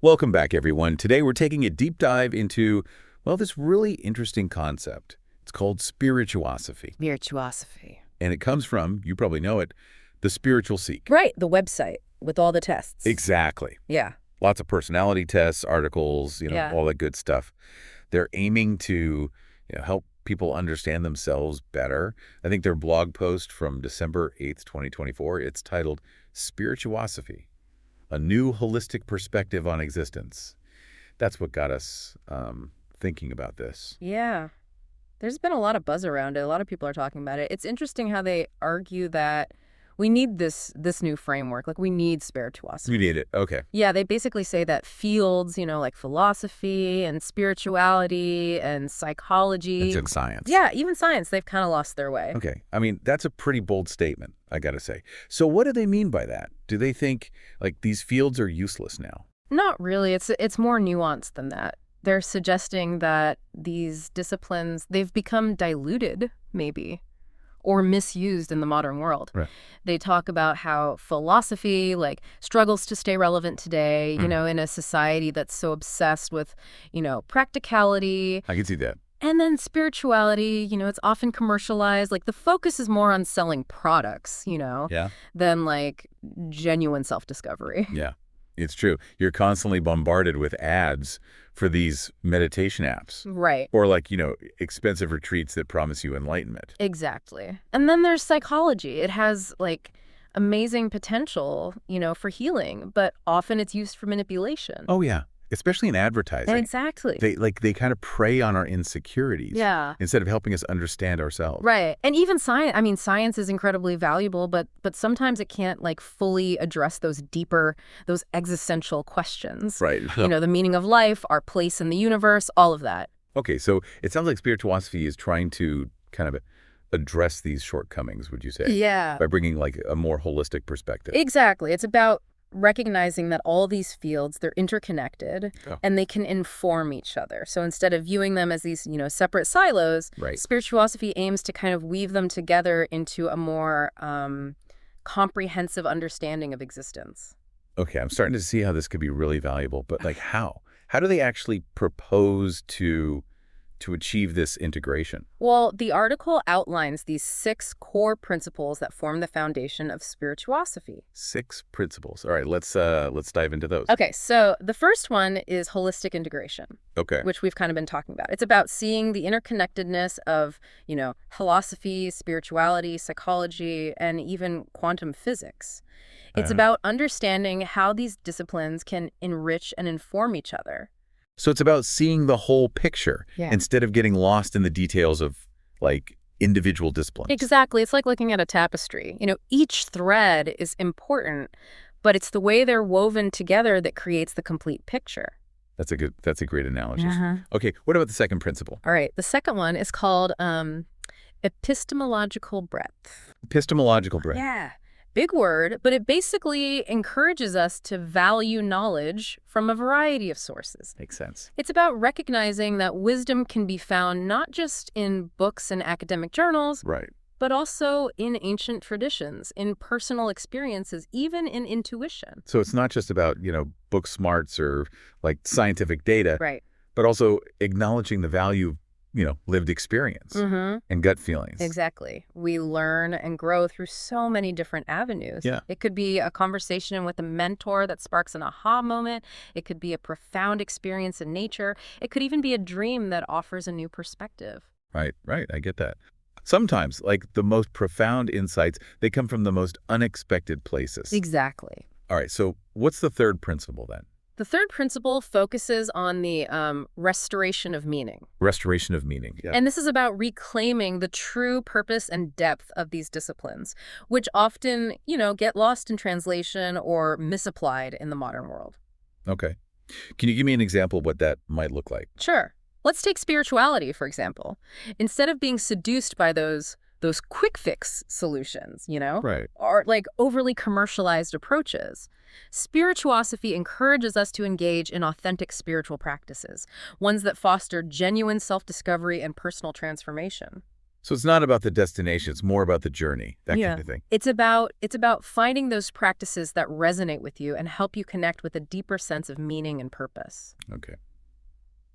Welcome back, everyone. Today we're taking a deep dive into, well, this really interesting concept. It's called spirituosophy. Spirituosophy. And it comes from, you probably know it, the Spiritual Seek. Right, the website with all the tests. Exactly. Yeah. Lots of personality tests, articles, Yeah. all that good stuff. They're aiming to help people understand themselves better. I think their blog post from December 8th, 2024, it's titled Spirituosophy, a new holistic perspective on existence. That's what got us thinking about this. Yeah. There's been a lot of buzz around it. A lot of people are talking about it. It's interesting how they argue that we need this new framework. Like, we need spirituosophy. We need it. Okay. Yeah, they basically say that fields, like philosophy and spirituality and psychology. It's in science. Yeah, even science, they've kind of lost their way. Okay. I mean, that's a pretty bold statement, I got to say. So what do they mean by that? Do they think, like, these fields are useless now? Not really. It's more nuanced than that. They're suggesting that these disciplines, they've become diluted, maybe, or misused in the modern world. Right. They talk about how philosophy, struggles to stay relevant today, in a society that's so obsessed with, practicality. I can see that. And then spirituality, it's often commercialized. Like, the focus is more on selling products, Yeah. than, genuine self-discovery. Yeah, it's true. You're constantly bombarded with ads for these meditation apps. Right. Or expensive retreats that promise you enlightenment. Exactly. And then there's psychology. It has, amazing potential, for healing, but often it's used for manipulation. Oh, yeah. Especially in advertising. Exactly. They kind of prey on our insecurities. Yeah. Instead of helping us understand ourselves. Right. And even science, science is incredibly valuable, but sometimes it can't, fully address those deeper, those existential questions. Right. The meaning of life, our place in the universe, all of that. Okay, so it sounds like spirituosophy is trying to kind of address these shortcomings, would you say? Yeah. By bringing, a more holistic perspective. Exactly. It's about recognizing that all these fields, they're interconnected and they can inform each other. So instead of viewing them as these, separate silos, Right. spirituosophy aims to kind of weave them together into a more comprehensive understanding of existence. Okay, I'm starting to see how this could be really valuable, but how? How do they actually propose to achieve this integration? Well, the article outlines these 6 core principles that form the foundation of spirituosophy. 6 principles. All right, let's dive into those. Okay, so the first one is holistic integration. Okay. Which we've kind of been talking about. It's about seeing the interconnectedness of, philosophy, spirituality, psychology, and even quantum physics. It's about understanding how these disciplines can enrich and inform each other. So it's about seeing the whole picture instead of getting lost in the details of, individual disciplines. Exactly. It's like looking at a tapestry. Each thread is important, but it's the way they're woven together that creates the complete picture. That's a great analogy. Okay, what about the second principle? All right. The second one is called epistemological breadth. Epistemological breadth. Yeah. Big word, but it basically encourages us to value knowledge from a variety of sources. Makes sense. It's about recognizing that wisdom can be found not just in books and academic journals, Right. but also in ancient traditions, in personal experiences, even in intuition. So it's not just about, book smarts or scientific data, Right. but also acknowledging the value of, lived experience and gut feelings. Exactly. We learn and grow through so many different avenues. Yeah. It could be a conversation with a mentor that sparks an aha moment. It could be a profound experience in nature. It could even be a dream that offers a new perspective. Right. I get that. Sometimes, the most profound insights, they come from the most unexpected places. Exactly. All right, so what's the third principle then? The third principle focuses on the restoration of meaning. Restoration of meaning. Yeah. And this is about reclaiming the true purpose and depth of these disciplines, which often, get lost in translation or misapplied in the modern world. Okay. Can you give me an example of what that might look like? Sure. Let's take spirituality, for example. Instead of being seduced by those quick fix solutions, Right. or overly commercialized approaches, spirituosophy encourages us to engage in authentic spiritual practices, ones that foster genuine self-discovery and personal transformation. So it's not about the destination. It's more about the journey, that Yeah. kind of thing. It's about finding those practices that resonate with you and help you connect with a deeper sense of meaning and purpose. Okay.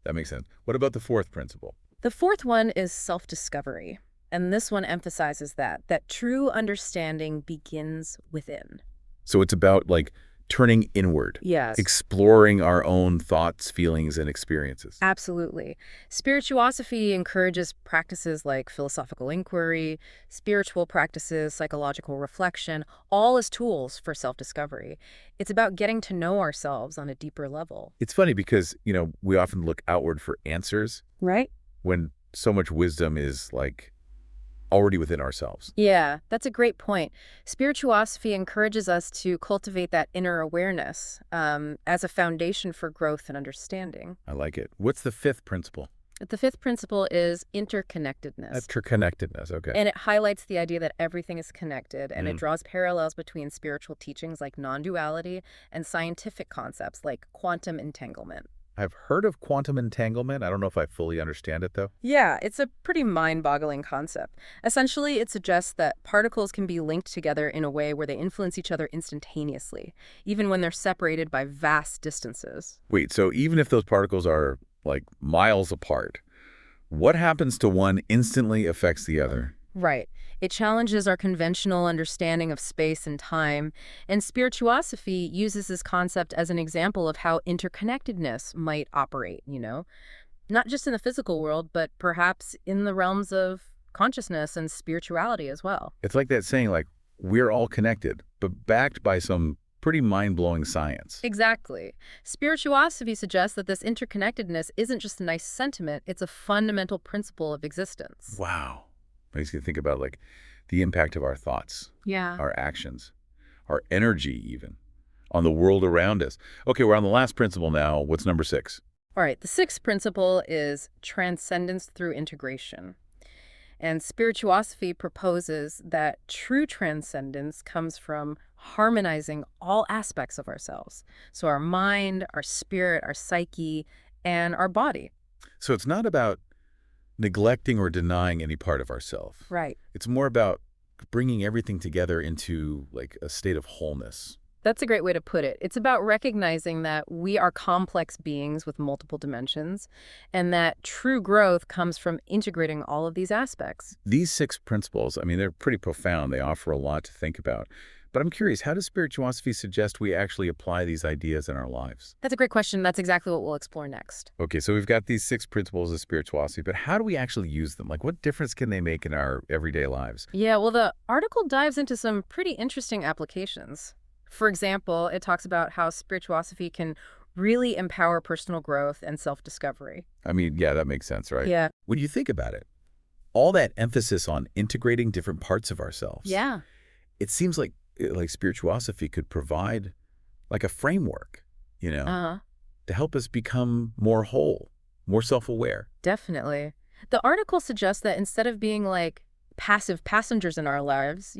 That makes sense. What about the fourth principle? The fourth one is self-discovery. And this one emphasizes that true understanding begins within. So it's about like turning inward, Yes. exploring our own thoughts, feelings, and experiences. Absolutely. Spirituosophy encourages practices like philosophical inquiry, spiritual practices, psychological reflection, all as tools for self-discovery. It's about getting to know ourselves on a deeper level. It's funny because, we often look outward for answers Right? when so much wisdom is like already within ourselves. Yeah, that's a great point. Spirituosophy encourages us to cultivate that inner awareness as a foundation for growth and understanding. I like it. What's the fifth principle? The fifth principle is interconnectedness. Interconnectedness. Okay. And it highlights the idea that everything is connected, and it Mm. draws parallels between spiritual teachings like non-duality and scientific concepts like quantum entanglement. I've heard of quantum entanglement. I don't know if I fully understand it, though. Yeah, it's a pretty mind-boggling concept. Essentially, it suggests that particles can be linked together in a way where they influence each other instantaneously, even when they're separated by vast distances. Wait, so even if those particles are like miles apart, what happens to one instantly affects the other? Right. It challenges our conventional understanding of space and time, and spirituosophy uses this concept as an example of how interconnectedness might operate, not just in the physical world, but perhaps in the realms of consciousness and spirituality as well. It's like that saying, like, we're all connected, but backed by some pretty mind-blowing science. Exactly. Spirituosophy suggests that this interconnectedness isn't just a nice sentiment, it's a fundamental principle of existence. Wow. Makes you think about, like, the impact of our thoughts, Yeah. our actions, our energy even, on the world around us. Okay, we're on the last principle now. What's number 6? All right, the sixth principle is transcendence through integration. And spirituosophy proposes that true transcendence comes from harmonizing all aspects of ourselves. So our mind, our spirit, our psyche, and our body. So it's not about neglecting or denying any part of ourselves. Right. It's more about bringing everything together into like a state of wholeness. That's a great way to put it. It's about recognizing that we are complex beings with multiple dimensions, and that true growth comes from integrating all of these aspects. These 6 principles, I mean, they're pretty profound. They offer a lot to think about. But I'm curious, how does spirituosophy suggest we actually apply these ideas in our lives? That's a great question. That's exactly what we'll explore next. Okay, so we've got these 6 principles of spirituosophy, but how do we actually use them? Like, what difference can they make in our everyday lives? Yeah, well, the article dives into some pretty interesting applications. For example, it talks about how spirituosophy can really empower personal growth and self-discovery. I mean, yeah, that makes sense, right? Yeah. When you think about it, all that emphasis on integrating different parts of ourselves. Yeah. It seems like spirituosophy could provide like a framework, Uh-huh. to help us become more whole, more self-aware. Definitely. The article suggests that instead of being like passive passengers in our lives,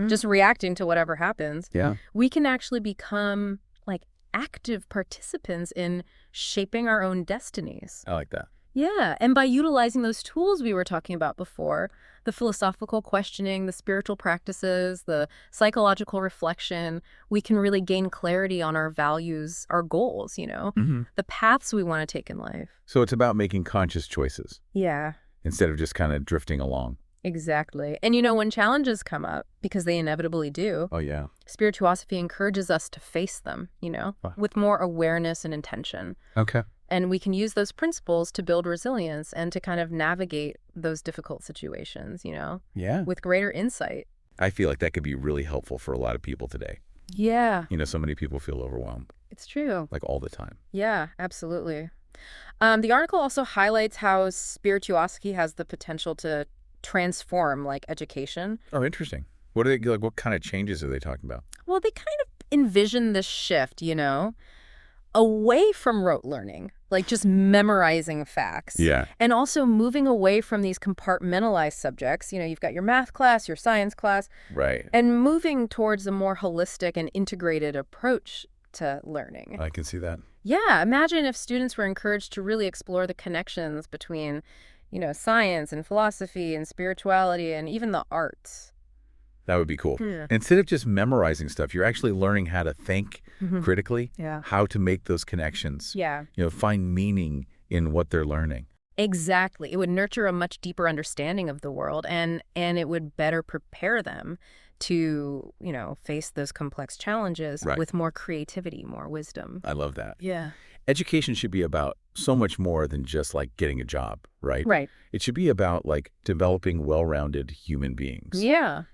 just reacting to whatever happens, Yeah. we can actually become like active participants in shaping our own destinies. I like that. Yeah, and by utilizing those tools we were talking about before, the philosophical questioning, the spiritual practices, the psychological reflection, we can really gain clarity on our values, our goals, the paths we want to take in life. So it's about making conscious choices Yeah, instead of just kind of drifting along. exactly. And when challenges come up, because they inevitably do, Oh, yeah. spirituosophy encourages us to face them, with more awareness and intention. Okay. And we can use those principles to build resilience and to kind of navigate those difficult situations, Yeah. with greater insight. I feel like that could be really helpful for a lot of people today. Yeah, So many people feel overwhelmed, it's true. like all the time. Yeah, absolutely. The article also highlights how spirituosophy has the potential to transform, like, education. Oh, interesting. What are they like? What kind of changes are they talking about? Well, they kind of envision this shift, away from rote learning, like just memorizing facts. Yeah. And also moving away from these compartmentalized subjects. You've got your math class, your science class, Right. and moving towards a more holistic and integrated approach to learning. I can see that. Yeah, imagine if students were encouraged to really explore the connections between, science and philosophy and spirituality and even the arts. That would be cool. Yeah. Instead of just memorizing stuff, you're actually learning how to think critically, Yeah. how to make those connections, Yeah. Find meaning in what they're learning. Exactly. It would nurture a much deeper understanding of the world, and it would better prepare them to, face those complex challenges Right. with more creativity, more wisdom. I love that. Yeah. Education should be about so much more than just like getting a job, right? Right. It should be about like developing well-rounded human beings. Yeah,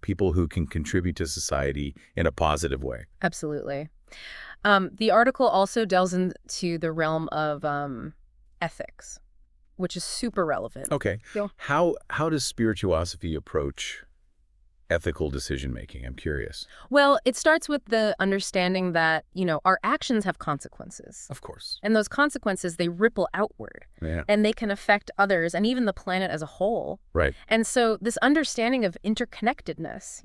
People who can contribute to society in a positive way. absolutely. The article also delves into the realm of ethics, which is super relevant. Okay. Yeah. How does spirituosophy approach ethical decision-making? I'm curious. Well, it starts with the understanding that, our actions have consequences. Of course. And those consequences, they ripple outward. Yeah. And they can affect others and even the planet as a whole. Right. And so this understanding of interconnectedness,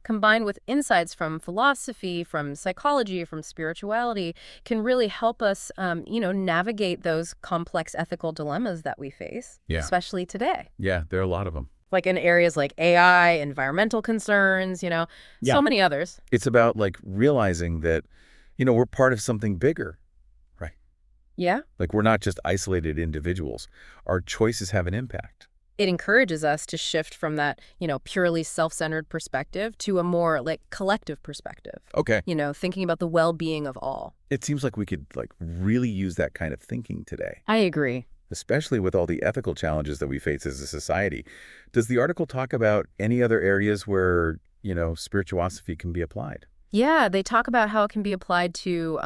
combined with insights from philosophy, from psychology, from spirituality, can really help us, navigate those complex ethical dilemmas that we face, Yeah. especially today. Yeah, there are a lot of them. Like in areas like AI, environmental concerns, Yeah. so many others. It's about like realizing that, we're part of something bigger, right? Yeah. Like we're not just isolated individuals. Our choices have an impact. It encourages us to shift from that, purely self-centered perspective to a more like collective perspective. Okay. Thinking about the well-being of all. It seems like we could like really use that kind of thinking today, I agree. especially with all the ethical challenges that we face as a society. Does the article talk about any other areas where, spirituosophy can be applied? Yeah, they talk about how it can be applied to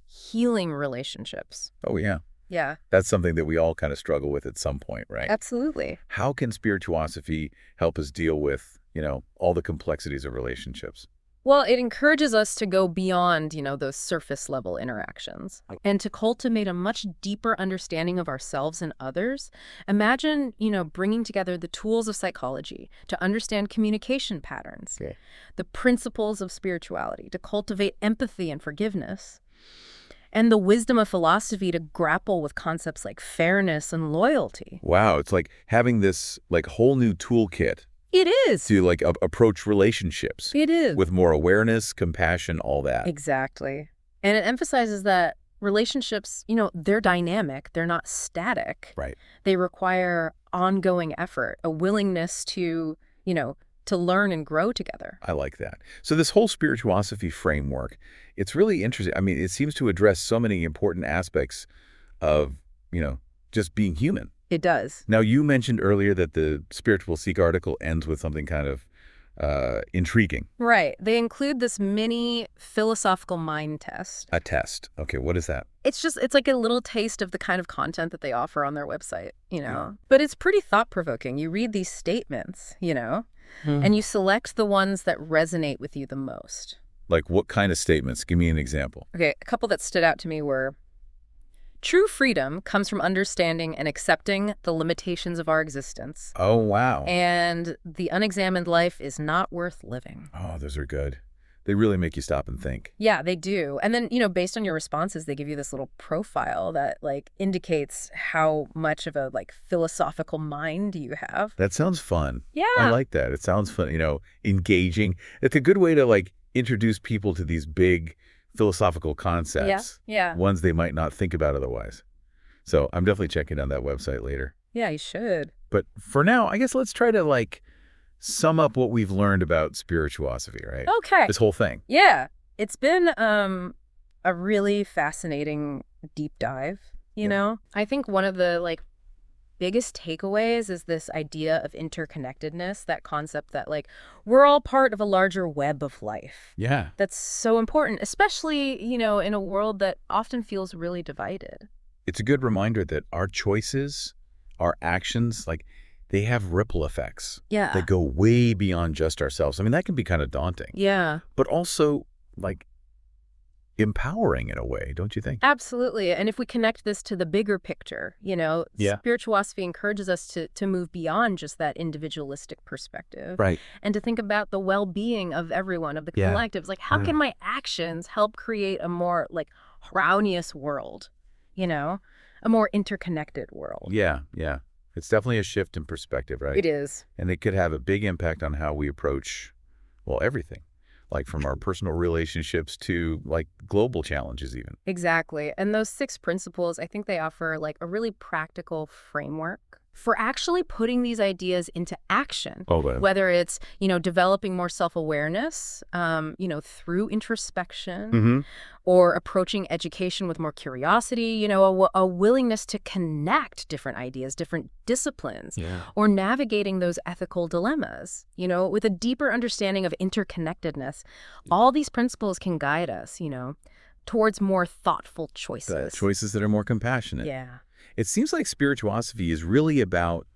healing relationships. Oh, yeah. Yeah, That's something that we all kind of struggle with at some point, right? absolutely. How can spirituosophy help us deal with, all the complexities of relationships? Well, it encourages us to go beyond, those surface level interactions and to cultivate a much deeper understanding of ourselves and others. Imagine, bringing together the tools of psychology to understand communication patterns, Okay. the principles of spirituality, to cultivate empathy and forgiveness, and the wisdom of philosophy to grapple with concepts like fairness and loyalty. Wow, it's like having this like whole new toolkit It is. to like approach relationships It is. with more awareness, compassion, all that. Exactly. And it emphasizes that relationships, they're dynamic. They're not static. Right. They require ongoing effort, a willingness to, to learn and grow together. I like that. So this whole spirituosophy framework, it's really interesting. I mean, it seems to address so many important aspects of, just being human. It does. Now, you mentioned earlier that the Spiritual Seek article ends with something kind of intriguing. Right. They include this mini philosophical mind test. A test. Okay, what is that? It's like a little taste of the kind of content that they offer on their website, Yeah. But it's pretty thought-provoking. You read these statements, and you select the ones that resonate with you the most. Like what kind of statements? Give me an example. Okay, a couple that stood out to me were, true freedom comes from understanding and accepting the limitations of our existence. Oh, wow. And the unexamined life is not worth living. Oh, those are good. They really make you stop and think. Yeah, they do. And then, based on your responses, they give you this little profile that like indicates how much of a like philosophical mind you have. That sounds fun. Yeah. I like that. It sounds fun, engaging. It's a good way to like introduce people to these big philosophical concepts. Yeah. Ones they might not think about otherwise. So I'm definitely checking out that website later. Yeah, you should. But for now, I guess let's try to like sum up what we've learned about spirituosophy, right? Okay. This whole thing. Yeah. It's been a really fascinating deep dive, I think one of the like biggest takeaways is this idea of interconnectedness, that concept that like we're all part of a larger web of life. Yeah. That's so important, especially, in a world that often feels really divided. It's a good reminder that our choices, our actions, like they have ripple effects. Yeah. That go way beyond just ourselves. I mean, that can be kind of daunting, Yeah. but also like empowering in a way, don't you think? Absolutely. And if we connect this to the bigger picture, Yeah. spirituosophy encourages us to move beyond just that individualistic perspective. Right. And to think about the well-being of everyone, of the Yeah. collectives. Like, how can my actions help create a more, like, harmonious world, a more interconnected world? Yeah, yeah. It's definitely a shift in perspective, right? It is. And it could have a big impact on how we approach, well, everything. Like from our personal relationships to like global challenges even. Exactly. And those 6 principles, I think they offer like a really practical framework for actually putting these ideas into action. Oh, but Whether it's, developing more self-awareness, through introspection, or approaching education with more curiosity, a willingness to connect different ideas, different disciplines, or navigating those ethical dilemmas, with a deeper understanding of interconnectedness. All these principles can guide us, towards more thoughtful choices. choices that are more compassionate. Yeah. It seems like spirituosophy is really about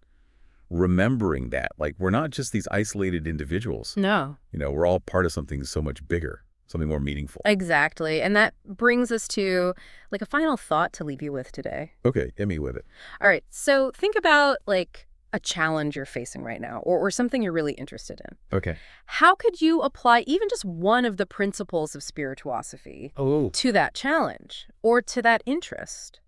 remembering that. Like, we're not just these isolated individuals. No. We're all part of something so much bigger, something more meaningful. Exactly. And that brings us to like a final thought to leave you with today. Okay, hit me with it. All right. So think about like a challenge you're facing right now or something you're really interested in. Okay. How could you apply even just one of the principles of spirituosophy to that challenge or to that interest?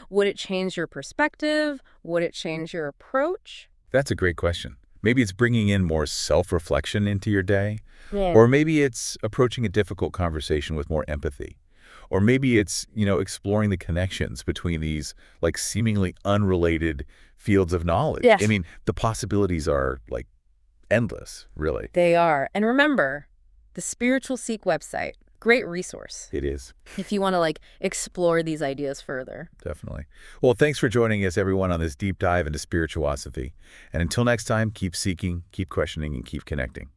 Would it change your perspective? Would it change your approach? That's a great question. Maybe it's bringing in more self-reflection into your day. Yeah. Or maybe it's approaching a difficult conversation with more empathy. Or maybe it's, exploring the connections between these like seemingly unrelated fields of knowledge. Yes. I mean, the possibilities are like endless, really. They are. And remember, the Spiritual Seek website, great resource It is. if you want to like explore these ideas further. Definitely. Well, thanks for joining us, everyone, on this deep dive into spirituosophy. And until next time, keep seeking, keep questioning, and keep connecting.